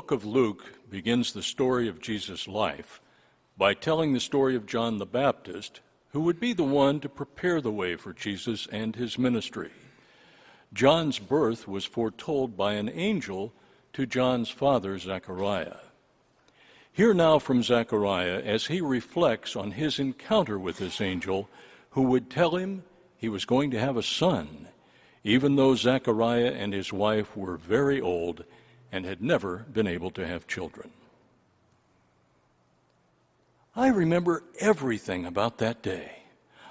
book of Luke begins the story of Jesus' life by telling the story of John the Baptist, who would be the one to prepare the way for Jesus and his ministry. John's birth was foretold by an angel to John's father, Zechariah. Hear now from Zechariah as he reflects on his encounter with this angel, who would tell him he was going to have a son, even though Zechariah and his wife were very old and had never been able to have children. I remember everything about that day.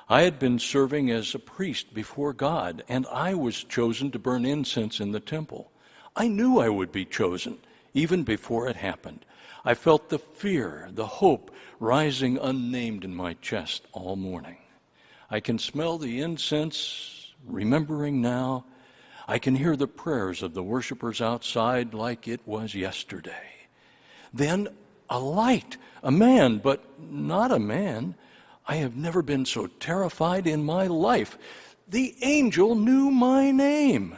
I had been serving as a priest before God, and I was chosen to burn incense in the temple. I knew I would be chosen, even before it happened. I felt the fear, the hope rising unnamed in my chest all morning. I can smell the incense, remembering now. I can hear the prayers of the worshipers outside like it was yesterday. Then a light, a man, but not a man. I have never been so terrified in my life. The angel knew my name.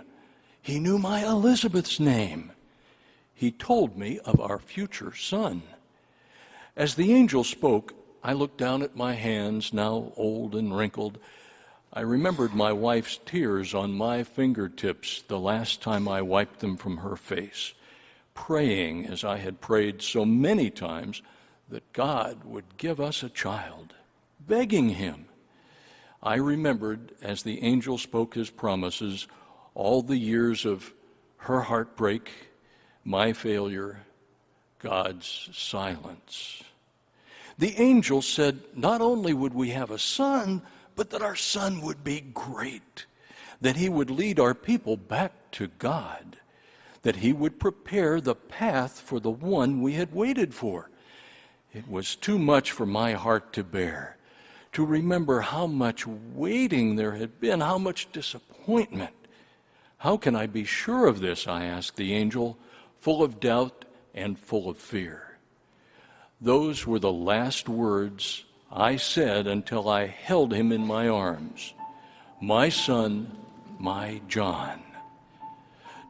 He knew my Elizabeth's name. He told me of our future son. As the angel spoke, I looked down at my hands, now old and wrinkled. I remembered my wife's tears on my fingertips the last time I wiped them from her face, praying as I had prayed so many times that God would give us a child, begging him. I remembered, as the angel spoke his promises, all the years of her heartbreak, my failure, God's silence. The angel said not only would we have a son, but that our son would be great, that he would lead our people back to God, that he would prepare the path for the one we had waited for. It was too much for my heart to bear, to remember how much waiting there had been, how much disappointment. How can I be sure of this, I asked the angel, full of doubt and full of fear. Those were the last words I said until I held him in my arms. My son, my John.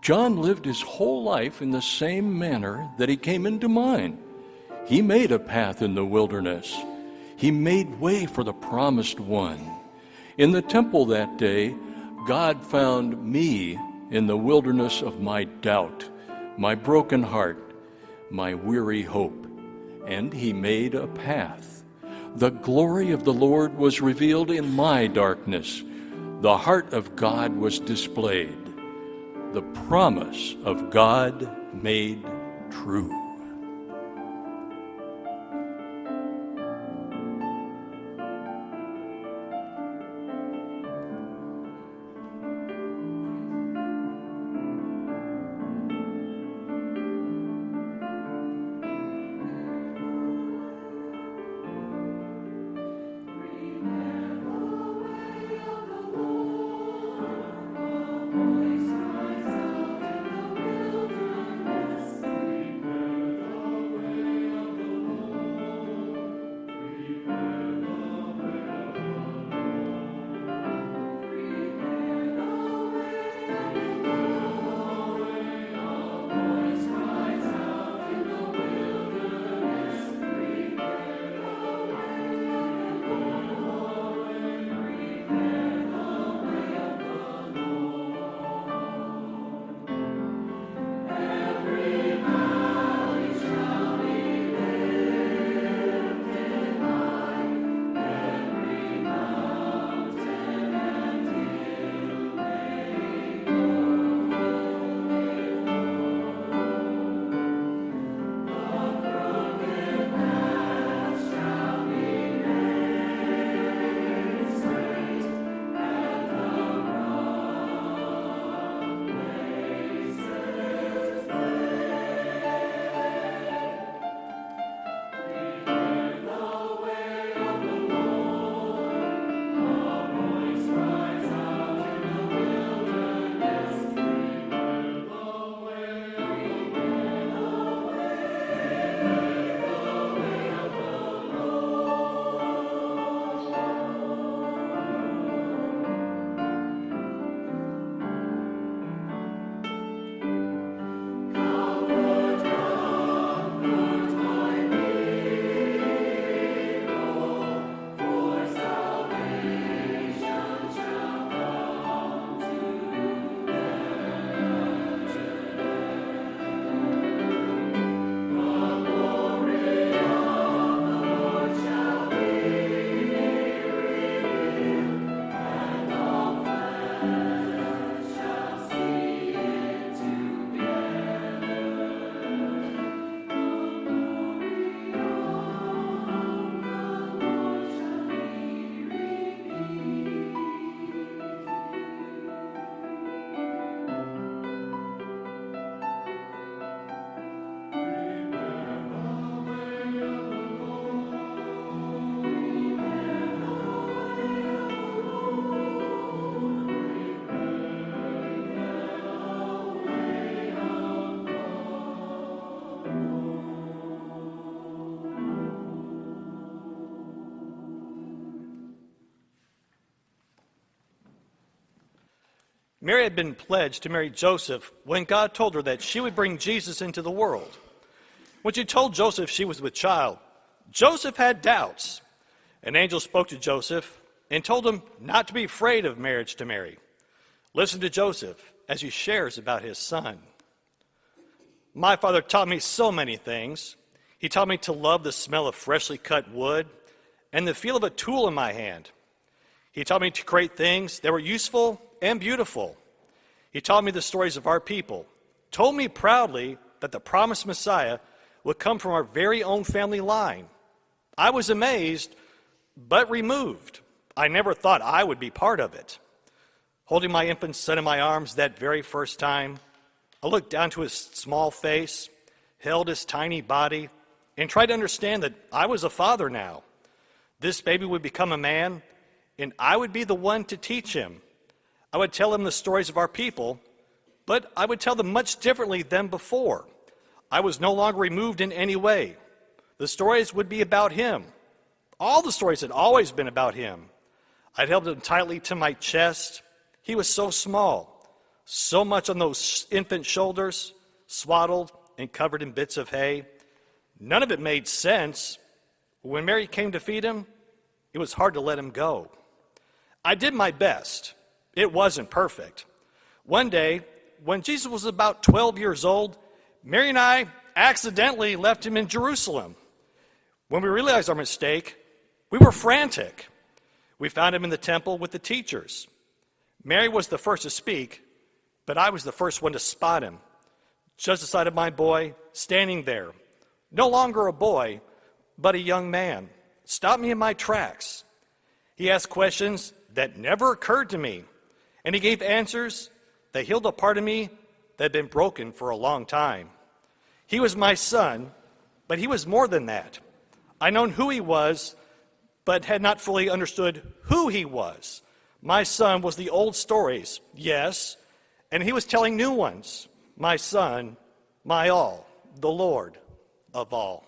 John lived his whole life in the same manner that he came into mine. He made a path in the wilderness. He made way for the promised one. In the temple that day, God found me in the wilderness of my doubt, my broken heart, my weary hope, and he made a path. The glory of the Lord was revealed in my darkness. The heart of God was displayed. The promise of God made true. Mary had been pledged to marry Joseph when God told her that she would bring Jesus into the world. When she told Joseph she was with child, Joseph had doubts. An angel spoke to Joseph and told him not to be afraid of marriage to Mary. Listen to Joseph as he shares about his son. My father taught me so many things. He taught me to love the smell of freshly cut wood and the feel of a tool in my hand. He taught me to create things that were useful and beautiful. He taught me the stories of our people, told me proudly that the promised Messiah would come from our very own family line. I was amazed, but removed. I never thought I would be part of it. Holding my infant son in my arms that very first time, I looked down to his small face, held his tiny body, and tried to understand that I was a father now. This baby would become a man, and I would be the one to teach him. I would tell him the stories of our people, but I would tell them much differently than before. I was no longer removed in any way. The stories would be about him. All the stories had always been about him. I'd held him tightly to my chest. He was so small, so much on those infant shoulders, swaddled and covered in bits of hay. None of it made sense. When Mary came to feed him, it was hard to let him go. I did my best. It wasn't perfect. One day, when Jesus was about 12 years old, Mary and I accidentally left him in Jerusalem. When we realized our mistake, we were frantic. We found him in the temple with the teachers. Mary was the first to speak, but I was the first one to spot him, just beside of my boy, standing there. No longer a boy, but a young man. Stopped me in my tracks. He asked questions that never occurred to me, and he gave answers that healed a part of me that had been broken for a long time. He was my son, but he was more than that. I'd known who he was, but had not fully understood who he was. My son was the old stories, yes, and he was telling new ones. My son, my all, the Lord of all.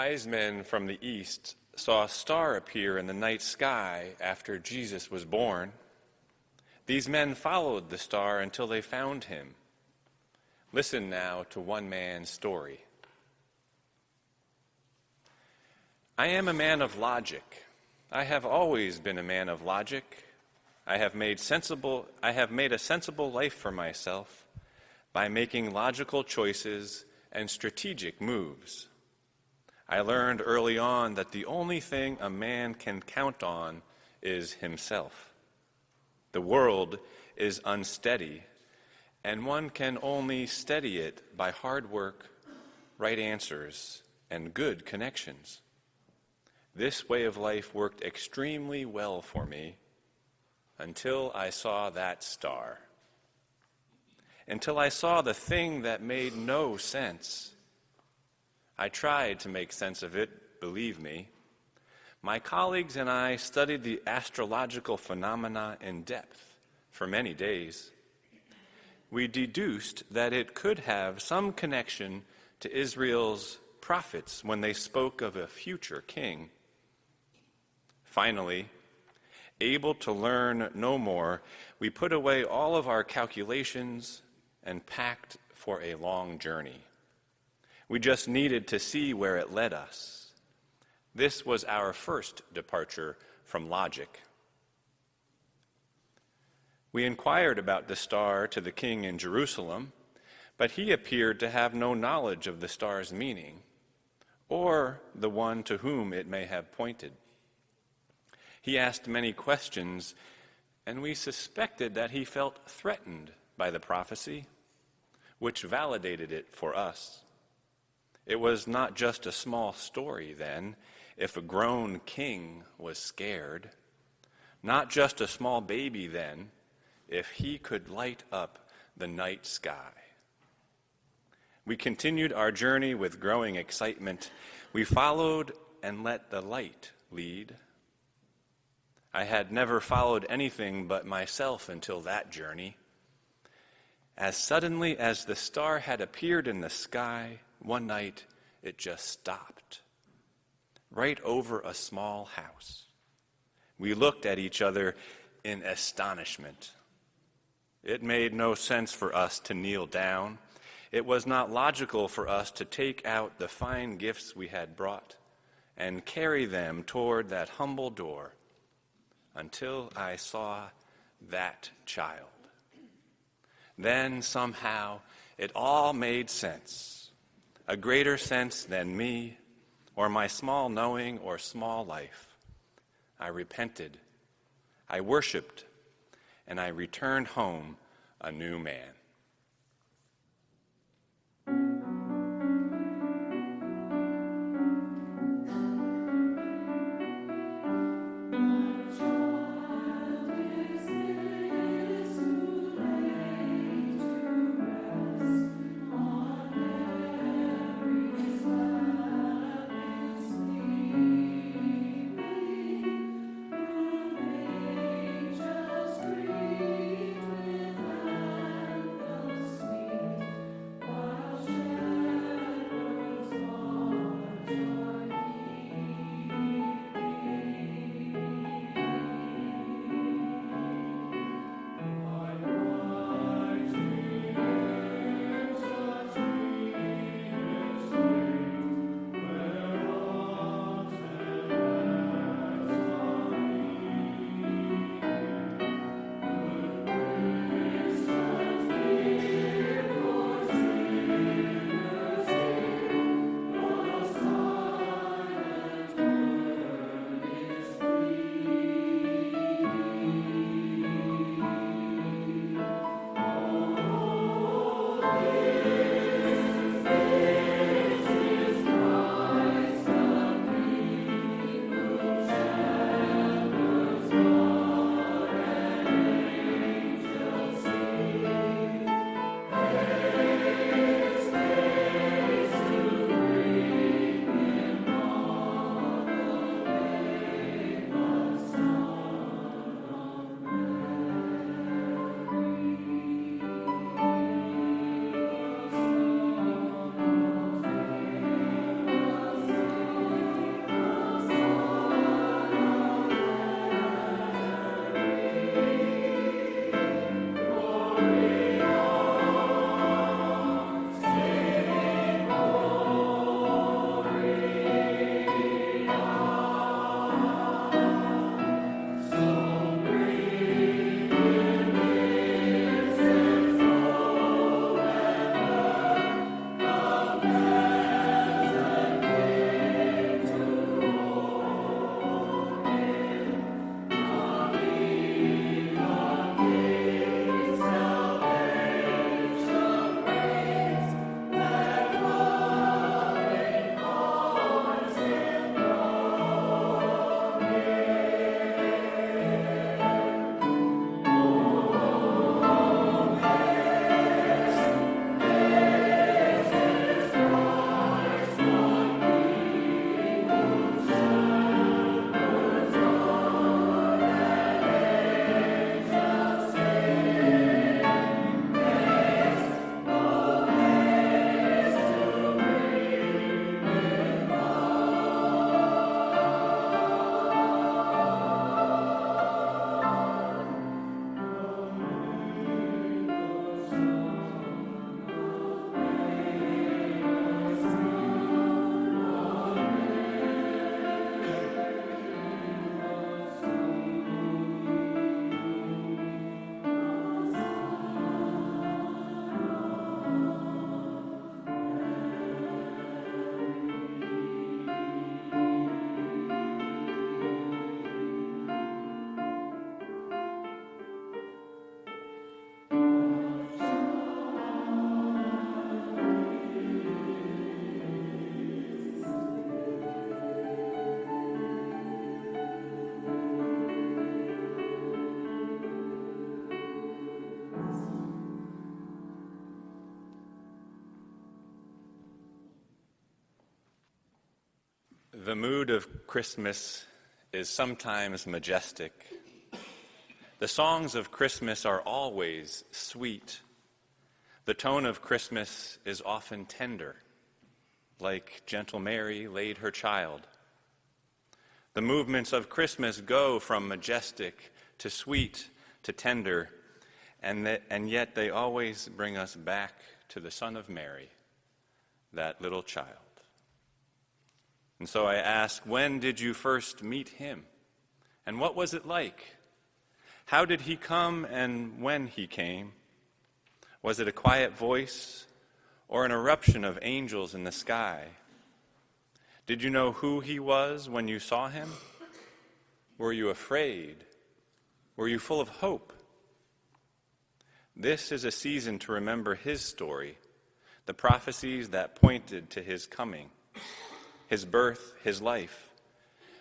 wise men from the east saw a star appear in the night sky after Jesus was born. These men followed the star until they found him. Listen now to one man's story. I am a man of logic. I have always been a man of logic. I have made a sensible life for myself by making logical choices and strategic moves. I learned early on that the only thing a man can count on is himself. The world is unsteady, and one can only steady it by hard work, right answers, and good connections. This way of life worked extremely well for me until I saw that star. Until I saw the thing that made no sense. I tried to make sense of it, believe me. My colleagues and I studied the astrological phenomena in depth for many days. We deduced that it could have some connection to Israel's prophets when they spoke of a future king. Finally, able to learn no more, we put away all of our calculations and packed for a long journey. We just needed to see where it led us. This was our first departure from logic. We inquired about the star to the king in Jerusalem, but he appeared to have no knowledge of the star's meaning, or the one to whom it may have pointed. He asked many questions, and we suspected that he felt threatened by the prophecy, which validated it for us. It was not just a small story, then, if a grown king was scared. Not just a small baby, then, if he could light up the night sky. We continued our journey with growing excitement. We followed and let the light lead. I had never followed anything but myself until that journey. As suddenly as the star had appeared in the sky, one night it just stopped, right over a small house. We looked at each other in astonishment. It made no sense for us to kneel down. It was not logical for us to take out the fine gifts we had brought and carry them toward that humble door until I saw that child. Then somehow it all made sense, a greater sense than me or my small knowing or small life. I repented, I worshiped, and I returned home a new man. mood of Christmas is sometimes majestic. The songs of Christmas are always sweet. The tone of Christmas is often tender, like gentle Mary laid her child. The movements of Christmas go from majestic to sweet to tender, and yet they always bring us back to the Son of Mary, that little child. And so I ask, when did you first meet him? And what was it like? How did he come and when he came? Was it a quiet voice or an eruption of angels in the sky? Did you know who he was when you saw him? Were you afraid? Were you full of hope? This is a season to remember his story, the prophecies that pointed to his coming, his birth, his life,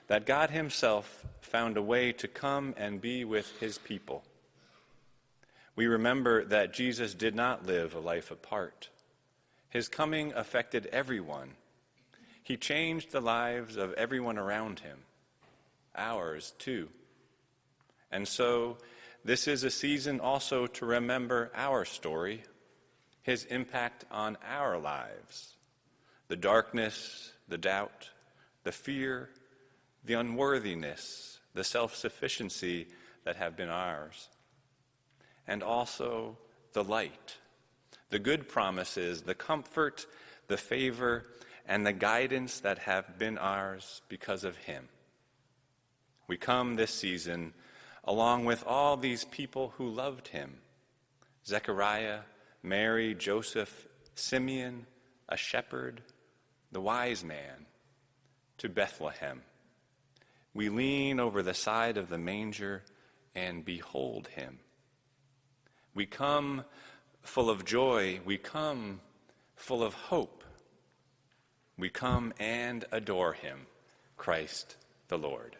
that God himself found a way to come and be with his people. We remember that Jesus did not live a life apart. His coming affected everyone. He changed the lives of everyone around him, ours too. And so, this is a season also to remember our story, his impact on our lives, the darkness, the doubt, the fear, the unworthiness, the self-sufficiency that have been ours, and also the light, the good promises, the comfort, the favor, and the guidance that have been ours because of him. We come this season along with all these people who loved him, Zechariah, Mary, Joseph, Simeon, a shepherd, the wise man, to Bethlehem. We lean over the side of the manger and behold him. We come full of joy. We come full of hope. We come and adore him, Christ the Lord.